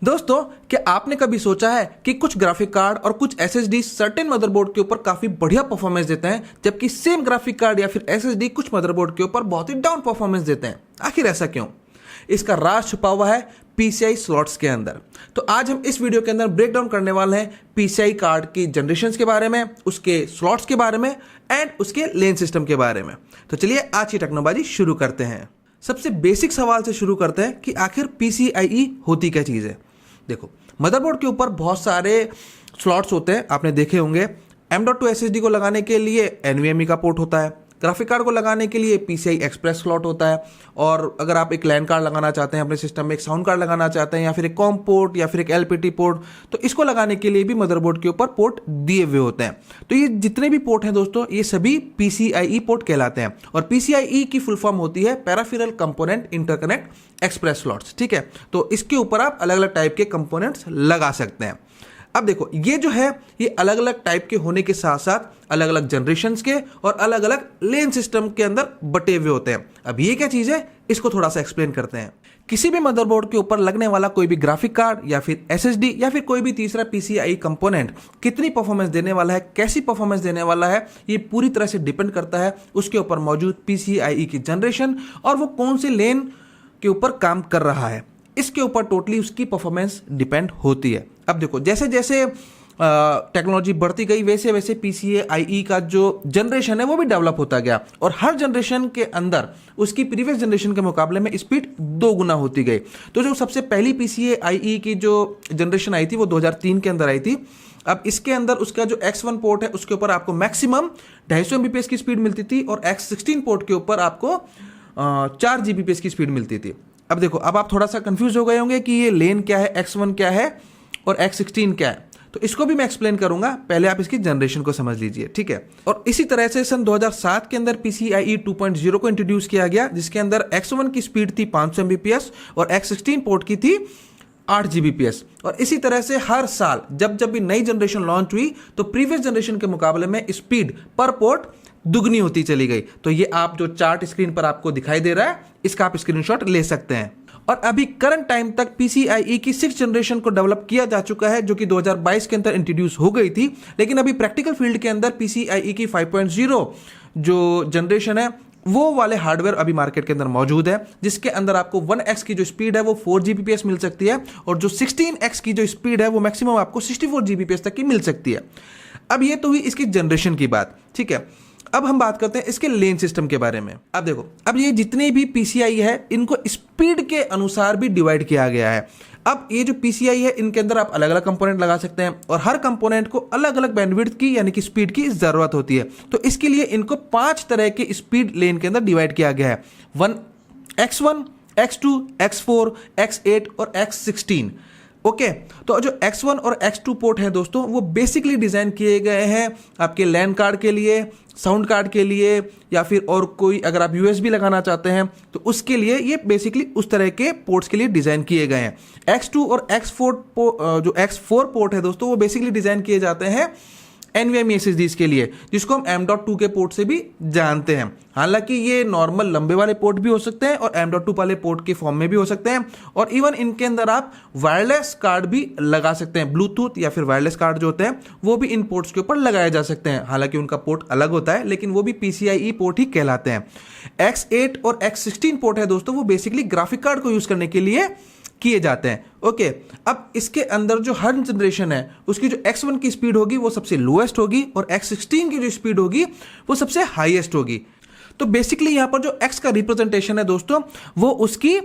दोस्तों, क्या आपने कभी सोचा है कि कुछ ग्राफिक कार्ड और कुछ एसएसडी सर्टेन मदरबोर्ड के ऊपर काफी बढ़िया परफॉर्मेंस देते हैं, जबकि सेम ग्राफिक कार्ड या फिर एसएसडी कुछ मदरबोर्ड के ऊपर बहुत ही डाउन परफॉर्मेंस देते हैं? आखिर ऐसा क्यों? इसका राज छुपा हुआ है पीसीआई स्लॉट्स के अंदर। तो आज हम इस वीडियो के अंदर ब्रेक डाउन करने वाले हैं पीसीआई कार्ड की जनरेशंस के बारे में, उसके स्लॉट्स के बारे में एंड उसके लेन सिस्टम के बारे में। तो चलिए आज की टेक्नोलॉजी शुरू करते हैं। सबसे बेसिक सवाल से शुरू करते हैं कि आखिर पीसीआई होती क्या चीज़ है। देखो, मदरबोर्ड के ऊपर बहुत सारे स्लॉट्स होते हैं, आपने देखे होंगे। M.2 एसएसडी को लगाने के लिए NVMe का पोर्ट होता है, ग्राफिक कार्ड को लगाने के लिए PCI एक्सप्रेस स्लॉट होता है, और अगर आप एक लैन कार्ड लगाना चाहते हैं अपने सिस्टम में, एक साउंड कार्ड लगाना चाहते हैं, या फिर एक कॉम पोर्ट या फिर एक LPT पोर्ट, तो इसको लगाने के लिए भी मदरबोर्ड के ऊपर पोर्ट दिए हुए होते हैं। तो ये जितने भी पोर्ट हैं दोस्तों, ये सभी PCIe पोर्ट कहलाते हैं। और PCIe की फुल फॉर्म होती है पैराफिरल कंपोनेंट इंटरकनेक्ट एक्सप्रेस स्लॉट्स। ठीक है, तो इसके ऊपर आप अलग अलग टाइप के कंपोनेंट्स लगा सकते हैं। अब देखो, ये जो है ये अलग अलग टाइप के होने के साथ साथ अलग अलग जनरेशंस के और अलग अलग लेन सिस्टम के अंदर बटे हुए होते हैं। अब ये क्या चीज़ है, इसको थोड़ा सा एक्सप्लेन करते हैं। किसी भी मदरबोर्ड के ऊपर लगने वाला कोई भी ग्राफिक कार्ड या फिर एसएसडी या फिर कोई भी तीसरा PCI कंपोनेंट कितनी परफॉर्मेंस देने वाला है, कैसी परफॉर्मेंस देने वाला है, ये पूरी तरह से डिपेंड करता है उसके ऊपर मौजूद PCIe की जनरेशन और वो कौन से लेन के ऊपर काम कर रहा है। इसके ऊपर टोटली उसकी परफॉर्मेंस डिपेंड होती है। अब देखो, जैसे जैसे टेक्नोलॉजी बढ़ती गई वैसे वैसे PCIe का जो जनरेशन है वो भी डेवलप होता गया, और हर जनरेशन के अंदर उसकी प्रीवियस जनरेशन के मुकाबले में स्पीड 2 गुना होती गई। तो जो सबसे पहली PCIe की जो जनरेशन आई थी वो 2003 के अंदर आई थी। अब इसके अंदर उसका जो X1 पोर्ट है उसके ऊपर आपको मैक्सिमम 250 Mbps की स्पीड मिलती थी, और X16 पोर्ट के ऊपर आपको 4 Gbps की स्पीड मिलती थी। अब देखो, अब आप थोड़ा सा कंफ्यूज हो गए होंगे कि ये लेन क्या है, X1 क्या है और X16 क्या है। तो इसको भी मैं एक्सप्लेन करूंगा, पहले आप इसकी जनरेशन को समझ लीजिए। ठीक है, और इसी तरह से सन 2007 के अंदर PCIe 2.0 को इंट्रोड्यूस किया गया, जिसके अंदर X1 की स्पीड थी 500 Mbps और X16 पोर्ट की थी 8 Gbps। और इसी तरह से हर साल जब जब भी नई जनरेशन लॉन्च हुई तो प्रीवियस जनरेशन के मुकाबले में स्पीड पर पोर्ट दुगनी होती चली गई। तो ये आप जो चार्ट स्क्रीन पर आपको दिखाई दे रहा है, इसका आप स्क्रीनशॉट ले सकते हैं। और अभी करंट टाइम तक PCIe की 6th जनरेशन को डेवलप किया जा चुका है, जो कि 2022 के अंदर इंट्रोड्यूस हो गई थी। लेकिन अभी प्रैक्टिकल फील्ड के अंदर PCIe की 5.0 जो जनरेशन है वो वाले हार्डवेयर अभी मार्केट के अंदर मौजूद है, जिसके अंदर आपको 1x की जो स्पीड है वो 4 Gbps मिल सकती है, और जो 16x की जो स्पीड है वो मैक्सिमम आपको 64 Gbps तक की मिल सकती है। अब ये तो हुई इसकी जनरेशन की बात। ठीक है, अब हम बात करते हैं इसके लेन सिस्टम के बारे में। अब देखो, अब ये जितने भी PCI है इनको स्पीड के अनुसार भी डिवाइड किया गया है। अब ये जो PCI है इनके अंदर आप अलग अलग कंपोनेंट लगा सकते हैं, और हर कंपोनेंट को अलग अलग बैंडविड्थ की यानी कि स्पीड की जरूरत होती है। तो इसके लिए इनको 5 तरह के स्पीड लेन के अंदर डिवाइड किया गया है। X1, X2, X4, X8 और X16। ओके, तो जो X1 और X2 पोर्ट है दोस्तों, वो बेसिकली डिजाइन किए गए हैं आपके लैन कार्ड के लिए, साउंड कार्ड के लिए, या फिर और कोई अगर आप USB लगाना चाहते हैं तो उसके लिए ये बेसिकली उस तरह के पोर्ट्स के लिए डिजाइन किए गए हैं। X2 और जो X4 पोर्ट है दोस्तों, वो बेसिकली डिजाइन किए जाते हैं NVMe SSDs के लिए, जिसको हम M.2 के पोर्ट से भी जानते हैं। हालांकि ये नॉर्मल लंबे वाले पोर्ट भी हो सकते हैं और M.2 वाले पोर्ट के फॉर्म में भी हो सकते हैं, और इवन इनके अंदर आप वायरलेस कार्ड भी लगा सकते हैं। ब्लूटूथ या फिर वायरलेस कार्ड जो होते हैं वो भी इन पोर्ट्स के ऊपर लगाए जा सकते हैं। हालांकि उनका पोर्ट अलग होता है, लेकिन वो भी PCIe पोर्ट ही कहलाते हैं। X8 और X16 पोर्ट है दोस्तों, वो बेसिकली ग्राफिक कार्ड को यूज करने के लिए किए जाते हैं। ओके, अब इसके अंदर जो हर जनरेशन है उसकी जो X1 की स्पीड होगी वो सबसे लोएस्ट होगी, और X16 की जो स्पीड होगी वो सबसे हाईएस्ट होगी। तो बेसिकली यहां पर जो X का रिप्रेजेंटेशन है दोस्तों, वो उसकी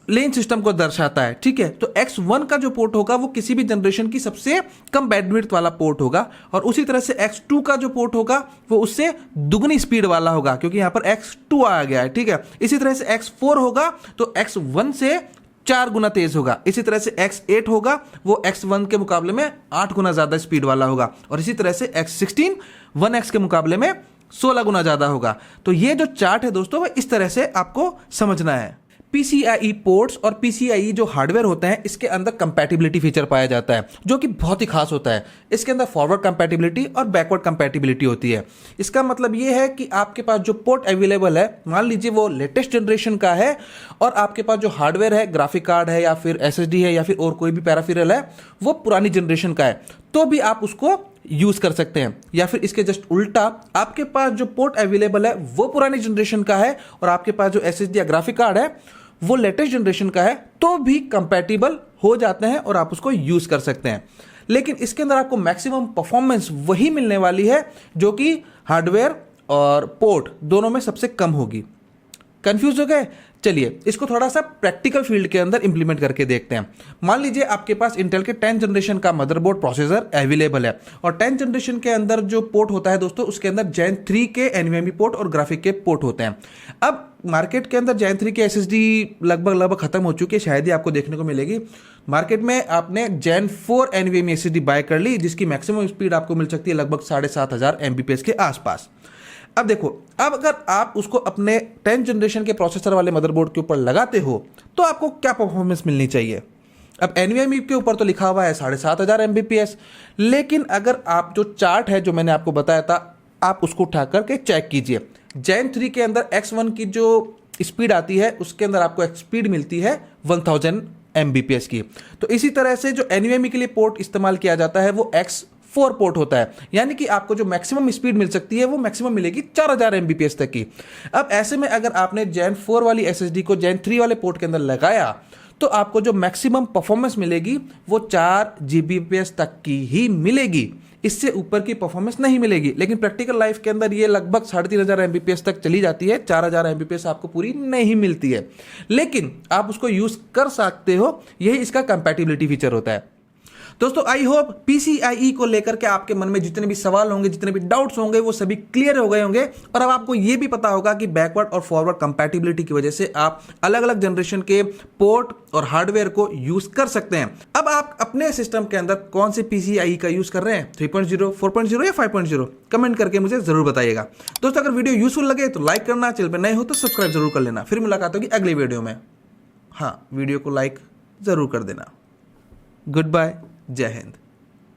लेन सिस्टम को दर्शाता है। ठीक है, तो X1 का जो पोर्ट होगा वो किसी भी जनरेशन की सबसे कम बैंडविड्थ वाला पोर्ट होगा, और उसी तरह से X2 का जो पोर्ट होगा वो उससे दुगनी स्पीड वाला होगा, क्योंकि यहां पर X2 आ गया है। ठीक है, इसी तरह से X4 होगा तो X1 से 4 गुना तेज होगा। इसी तरह से X8 होगा, वो X1 के मुकाबले में 8 गुना ज्यादा स्पीड वाला होगा, और इसी तरह से X16 1x के मुकाबले में 16 गुना ज्यादा होगा। तो ये जो चार्ट है दोस्तों, वो इस तरह से आपको समझना है। PCIe पोर्ट्स और PCIe जो हार्डवेयर होते हैं इसके अंदर कंपैटिबिलिटी फीचर पाया जाता है जो कि बहुत ही खास होता है। इसके अंदर फॉरवर्ड कंपैटिबिलिटी और बैकवर्ड कंपैटिबिलिटी होती है। इसका मतलब ये है कि आपके पास जो पोर्ट अवेलेबल है, मान लीजिए वो लेटेस्ट जनरेशन का है और आपके पास जो हार्डवेयर है, ग्राफिक कार्ड है या फिर SSD है या फिर और कोई भी पैराफिरल है, वो पुरानी जनरेशन का है, तो भी आप उसको यूज कर सकते हैं। या फिर इसके जस्ट उल्टा, आपके पास जो पोर्ट अवेलेबल है वो पुरानी जनरेशन का है और आपके पास जो SSD या ग्राफिक कार्ड है वो लेटेस्ट जनरेशन का है, तो भी कंपैटिबल हो जाते हैं और आप उसको यूज कर सकते हैं। लेकिन इसके अंदर आपको मैक्सिमम परफॉर्मेंस वही मिलने वाली है जो कि हार्डवेयर और पोर्ट दोनों में सबसे कम होगी। कंफ्यूज हो गए? चलिए इसको थोड़ा सा प्रैक्टिकल फील्ड के अंदर इंप्लीमेंट करके देखते हैं। मान लीजिए आपके पास इंटेल के 10th जनरेशन का मदरबोर्ड प्रोसेसर अवेलेबल है और 10th जनरेशन के अंदर जो पोर्ट होता है दोस्तों, उसके अंदर Gen 3 के NVMe पोर्ट और ग्राफिक के पोर्ट होते हैं। अब मार्केट के अंदर Gen 3 के SSD लगभग खत्म हो चुकी है, शायद ही आपको देखने को मिलेगी। मार्केट में आपने Gen 4 NVMe SSD बाय कर ली, जिसकी मैक्सिमम स्पीड आपको मिल सकती है लगभग 7500 Mbps के आसपास। अब देखो, अब अगर आप उसको अपने 10th जनरेशन के प्रोसेसर वाले मदरबोर्ड के ऊपर लगाते हो तो आपको क्या परफॉर्मेंस मिलनी चाहिए? अब NVMe के ऊपर तो लिखा हुआ है 7500 Mbps, लेकिन अगर आप जो चार्ट है जो मैंने आपको बताया था, आप उसको उठा करके चेक कीजिए। Gen 3 के अंदर X1 की जो स्पीड आती है उसके अंदर आपको स्पीड मिलती है 1000 Mbps की। तो इसी तरह से जो NVMe के लिए पोर्ट इस्तेमाल किया जाता है वो X4 पोर्ट होता है, यानी कि आपको जो मैक्सिमम स्पीड मिल सकती है वो मैक्सिमम मिलेगी 4000 Mbps तक की। अब ऐसे में अगर आपने Gen 4 वाली SSD को Gen 3 वाले पोर्ट के अंदर लगाया तो आपको जो मैक्सिमम परफॉर्मेंस मिलेगी वो 4 Gbps तक की ही मिलेगी, इससे ऊपर की परफॉर्मेंस नहीं मिलेगी। लेकिन प्रैक्टिकल लाइफ के अंदर ये लगभग 3500 Mbps तक चली जाती है, 4000 Mbps आपको पूरी नहीं मिलती है, लेकिन आप उसको यूज कर सकते हो। यही इसका कंपैटिबिलिटी फीचर होता है। दोस्तों आई होप PCIe को लेकर के आपके मन में जितने भी सवाल होंगे, जितने भी डाउट्स होंगे, वो सभी क्लियर हो गए होंगे और अब आपको ये भी पता होगा कि बैकवर्ड और फॉरवर्ड कंपैटिबिलिटी की वजह से आप अलग अलग जनरेशन के पोर्ट और हार्डवेयर को यूज कर सकते हैं। अब आप अपने सिस्टम के अंदर कौन से PCIe का यूज कर रहे हैं, 3.0, 4.0 या 5.0? कमेंट करके मुझे जरूर बताइएगा। दोस्तों अगर वीडियो यूजफुल लगे तो लाइक करना, चैनल पर नए हो तो सब्सक्राइब जरूर कर लेना। फिर मुलाकात होगी अगली वीडियो में। हाँ, वीडियो को लाइक जरूर कर देना। गुड बाय, जय हिंद।